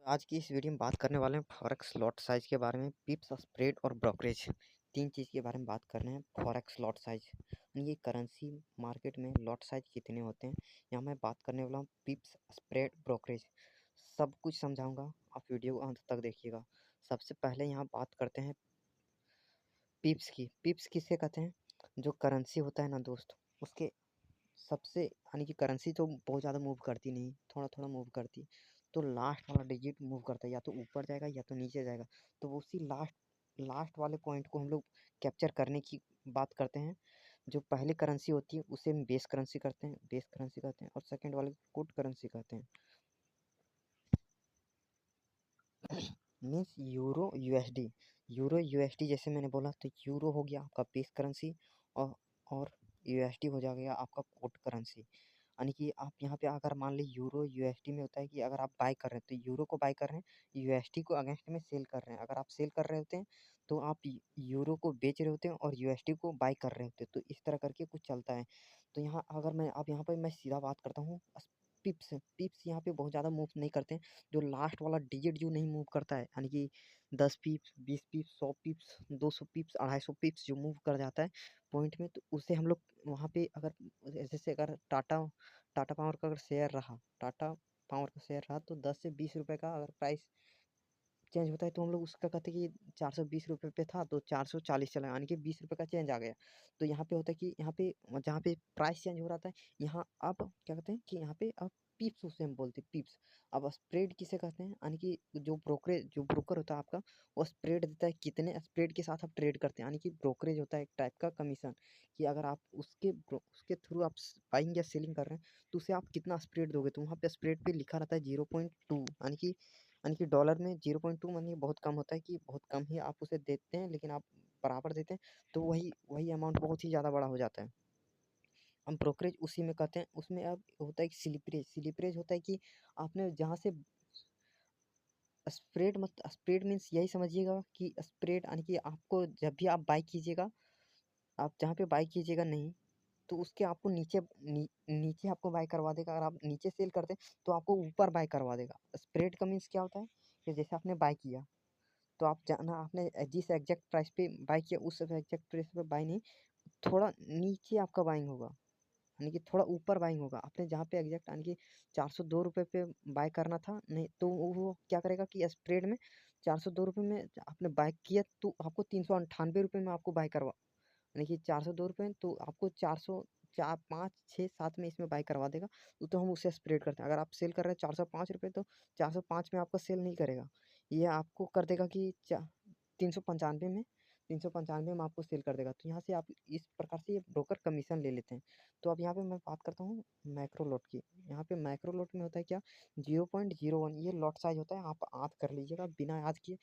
आज की इस वीडियो में बात करने वाले हैं फॉरेक्स लॉट साइज के बारे में। पिप्स, स्प्रेड और ब्रोकरेज, तीन चीज़ के बारे में बात कर रहे हैं। फॉरेक्स लॉट साइज ये करेंसी मार्केट में लॉट साइज कितने होते हैं, यहाँ मैं बात करने वाला हूँ। पिप्स, स्प्रेड, ब्रोकरेज सब कुछ समझाऊंगा, आप वीडियो अंत तक देखिएगा। सबसे पहले यहाँ बात करते हैं पिप्स की। पिप्स किसे कहते हैं? जो करेंसी होता है ना दोस्त, उसके सबसे यानी कि करेंसी तो बहुत ज़्यादा मूव करती नहीं, थोड़ा थोड़ा मूव करती, तो लास्ट वाला डिजिट मूव करता है, या तो ऊपर जाएगा या तो नीचे जाएगा। तो वो उसी लास्ट लास्ट वाले पॉइंट को हम लोग कैप्चर करने की बात करते हैं। जो पहले करेंसी होती है उसे हम बेस करेंसी करते हैं, और सेकंड वाले को कोड करेंसी कहते हैं। मीन्स यूरो यूएसडी जैसे मैंने बोला, तो यूरो हो गया आपका बेस करेंसी, और और यूएसडी हो जाएगा आपका कोड करेंसी। यानी कि आप यहाँ पे अगर मान ली यूरो यूएसडी में होता है कि अगर आप बाय कर रहे हैं तो यूरो को बाय कर रहे हैं, यूएसडी को अगेंस्ट में सेल कर रहे हैं। अगर आप सेल कर रहे होते हैं तो आप यूरो को बेच रहे होते हैं और यूएसडी को बाय कर रहे होते हैं। तो इस तरह करके कुछ चलता है। तो यहाँ अगर मैं अब यहाँ पर मैं सीधा बात करता हूँ, पिप्स पिप्स यहाँ पे बहुत ज़्यादा मूव नहीं करते हैं। जो लास्ट वाला डिजिट जो नहीं मूव करता है, यानी कि 10 पिप्स, 20 पिप्स, 100 पिप्स, 200 पिप्स, 250 पिप्स जो मूव कर जाता है पॉइंट में, तो उसे हम लोग वहाँ पे अगर जैसे अगर टाटा टाटा पावर का अगर शेयर रहा, टाटा पावर का शेयर रहा, तो 10 से 20 रुपए का अगर प्राइस चेंज होता है तो हम लोग उसका कहते हैं कि 420 रुपये पे था तो 440 चला, यानी कि 20 रुपये का चेंज आ गया। तो यहाँ पे होता है कि यहाँ पे जहाँ पे प्राइस चेंज हो रहा था, यहाँ अब क्या कहते हैं कि यहाँ पे अब पिप्स उसे हम बोलते हैं, पिप्स। अब स्प्रेड किसे कहते हैं? यानी कि जो ब्रोकर होता है आपका, वो स्प्रेड देता है कितने स्प्रेड के साथ आप ट्रेड करते हैं। यानी कि ब्रोकरेज होता है एक टाइप का कमीशन, कि अगर आप उसके थ्रू आप बाइंग या सेलिंग कर रहे हैं तो उसे आप कितना स्प्रेड दोगे। तो वहाँ पे स्प्रेड पे लिखा रहता है 0.2, यानी कि डॉलर में 0.2 मानिए बहुत कम होता है, कि बहुत कम ही आप उसे देते हैं, लेकिन आप बराबर देते हैं, तो वही वही अमाउंट बहुत ही ज़्यादा बड़ा हो जाता है। हम ब्रोकरेज उसी में कहते हैं। उसमें अब होता है कि स्लिपरेज होता है कि आपने जहाँ से स्प्रेड मीन्स यही समझिएगा कि स्प्रेड यानी कि आपको जब भी आप बाई कीजिएगा, आप जहाँ पे बाई कीजिएगा नहीं, तो उसके आपको नीचे आपको बाय करवा देगा। अगर आप नीचे सेल करते हैं तो आपको ऊपर बाय करवा देगा। स्प्रेड का मीन्स क्या होता है कि जैसे आपने बाय किया, तो आप जाना, आपने जिस एग्जैक्ट प्राइस पे बाय किया उस एग्जैक्ट प्राइस पे बाय नहीं, थोड़ा नीचे आपका बाइंग होगा, यानी कि थोड़ा ऊपर बाइंग होगा। आपने जहाँ पे एग्जैक्ट यानी कि 402 रुपये पे बाय करना था, नहीं तो वो क्या करेगा कि स्प्रेड में 402 रुपये में आपने बाय किया तो आपको 398 रुपये में आपको बाय करवा, यानी कि 402 रुपये तो आपको 405, 6, 7 में इसमें बाय करवा देगा। तो हम उसे स्प्रेड करते हैं। अगर आप सेल कर रहे हैं 405 रुपये, तो 405 में आपका सेल नहीं करेगा, ये आपको कर देगा कि 395 में 395 में आपको सेल कर देगा। तो यहाँ से आप इस प्रकार से ये ब्रोकर कमीशन ले लेते हैं। तो अब यहाँ पे मैं बात करता हूँ मैक्रो लॉट की। यहाँ पे मैक्रो लॉट में होता है क्या, 0.01 ये लॉट साइज होता है। आप याद कर लीजिएगा, बिना याद किए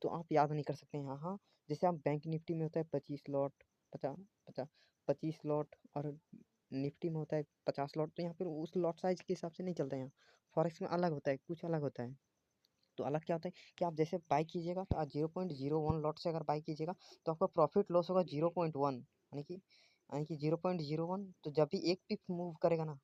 तो आप याद नहीं कर सकते हैं। यहाँ जैसे आप बैंक निफ्टी में होता है 25 लॉट, 50 50 25 लॉट, और निफ्टी में होता है 50 लॉट। तो यहाँ पर उस लॉट साइज के हिसाब से नहीं चलता है। यहाँ फॉरेक्स में अलग होता है, कुछ अलग होता है। तो अलग क्या होता है कि आप जैसे बाई कीजिएगा तो आप 0.01 लॉट से अगर बाई कीजिएगा तो आपका प्रॉफिट लॉस होगा 0.1, यानी कि 0.01। तो जब भी एक पिप मूव करेगा ना,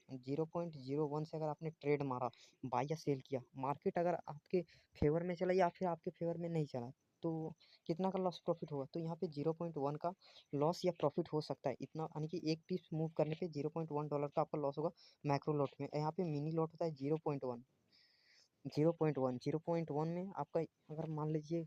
0.01 से अगर आपने ट्रेड मारा, बाई या सेल किया, मार्केट अगर आपके फेवर में चला या फिर आपके फेवर में नहीं चला, तो कितना का लॉस प्रॉफिट होगा। तो यहाँ पे 0.1 का लॉस या प्रॉफिट हो सकता है इतना, यानी कि एक पीस मूव करने पे $0.1 का आपका लॉस होगा मैक्रो लॉट में। यहाँ पे मिनी लॉट होता है 0.1, 0.1 में आपका अगर मान लीजिए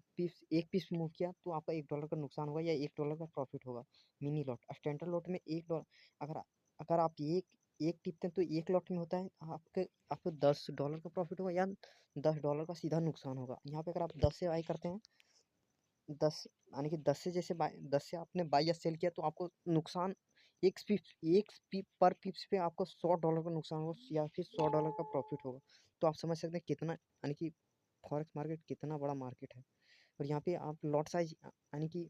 एक पीस मूव किया तो आपका $1 का नुकसान होगा या $1 का प्रॉफिट होगा। मिनी लॉट, स्टैंडर्ड लॉट में $1, अगर अगर आप एक एक टिपते हैं तो एक लॉट में होता है आपके आपको $10 का प्रॉफिट होगा या $10 का सीधा नुकसान होगा। यहाँ पे अगर आप 10 से बाई करते हैं, 10 यानी कि 10 से जैसे 10 से आपने बाई या सेल किया, तो आपको नुकसान एक पिप पर पिप्स पे आपको $100 का नुकसान होगा या फिर $100 का प्रॉफिट होगा। तो आप समझ सकते हैं कितना, यानी कि फॉरेक्स मार्केट कितना बड़ा मार्केट है। और यहाँ पे आप लॉट साइज यानी कि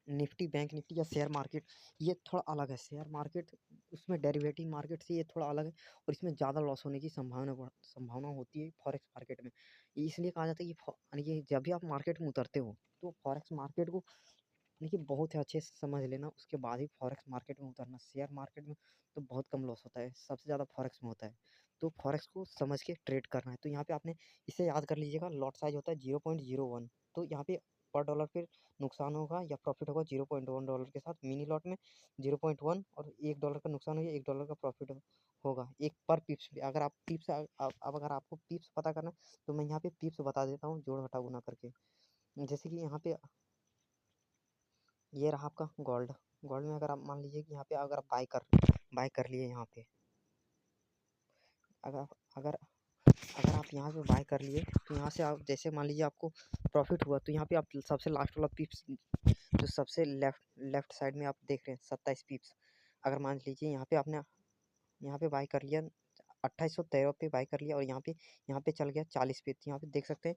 निफ्टी, बैंक निफ्टी या शेयर मार्केट, ये थोड़ा अलग है। शेयर मार्केट उसमें डेरिवेटिव मार्केट से ये थोड़ा अलग है, और इसमें ज़्यादा लॉस होने की संभावना होती है फॉरेक्स मार्केट में। इसलिए कहा जाता है कि यानी कि जब भी आप मार्केट में उतरते हो तो फॉरेक्स मार्केट को देखिए बहुत ही अच्छे से समझ लेना, उसके बाद ही फॉरेक्स मार्केट में उतरना। शेयर मार्केट में तो बहुत कम लॉस होता है, सबसे ज़्यादा फॉरेक्स में होता है। तो फॉरेक्स को समझ के ट्रेड करना है। तो यहाँ पे आपने इसे याद कर लीजिएगा, लॉट साइज होता है 0.01। तो यहाँ पे पर डॉलर पे नुकसान होगा या प्रॉफिट होगा 0.1 डॉलर के साथ। मिनी लॉट में 0.1 और $1 का नुकसान हो या $1 का प्रॉफिट होगा एक पर पिप्स पे। अगर आप पिप्स अब अगर आपको पिप्स पता करना तो मैं यहाँ पे पिप्स बता देता हूँ, जोड़ घटा गुना करके। जैसे कि यहाँ पे ये रहा आपका गोल्ड। गोल्ड में अगर आप मान लीजिए कि यहाँ पे अगर आप बाय कर लिए यहाँ पे, अगर अगर अगर आप यहाँ पे बाय कर लिए तो यहाँ से आप जैसे मान लीजिए आपको प्रॉफिट हुआ, तो यहाँ पे आप सबसे लास्ट वाला पिप्स जो सबसे लेफ्ट लेफ्ट साइड में आप देख रहे हैं 27 पिप्स, अगर मान लीजिए यहाँ पे बाय कर लिया 2813 पे बाय कर लिया और यहाँ पे चल गया 40 पे, तो यहाँ पे देख सकते हैं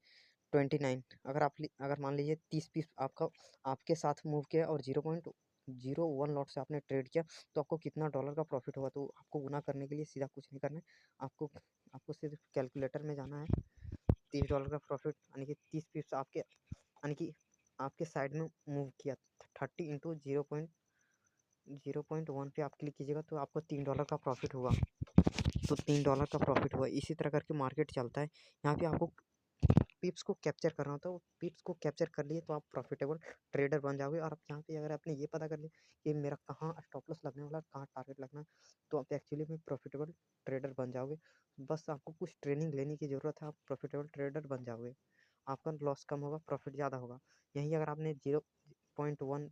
29। अगर मान लीजिए 30 पीस आपके साथ मूव किया और 0.01 लॉट से आपने ट्रेड किया, तो आपको कितना डॉलर का प्रॉफिट होगा। तो आपको गुना करने के लिए सीधा कुछ नहीं करना है, आपको आपको सिर्फ कैलकुलेटर में जाना है। $30 का प्रॉफिट यानी कि 30 पीस आपके यानी कि आपके साइड में मूव किया, 30 इंटू 0.1 पे आप क्लिक कीजिएगा तो आपको $3 का प्रॉफिट हुआ। तो $3 का प्रॉफिट हुआ। इसी तरह करके मार्केट चलता है। यहाँ पे आपको पिप्स को कैप्चर करना होता है। वो पिप्स को कैप्चर कर लिए तो आप प्रॉफिटेबल ट्रेडर बन जाओगे। और आप यहाँ पे अगर आपने ये पता कर लिया कि मेरा कहाँ स्टॉप लॉस लगने वाला है, कहाँ टारगेट लगना है, तो आप एक्चुअली में प्रॉफिटेबल ट्रेडर बन जाओगे। बस आपको कुछ ट्रेनिंग लेने की ज़रूरत है, आप प्रॉफिटेबल ट्रेडर बन जाओगे। आपका लॉस कम होगा, प्रॉफिट ज़्यादा होगा। यहीं अगर आपने 0.1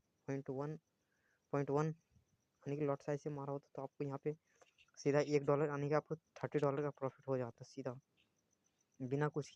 यानी कि लॉट साइज से मारा होता तो आपको यहाँ पे सीधा $1 यानी कि आपको $30 का प्रॉफिट हो जाता सीधा, बिना कुछ किए।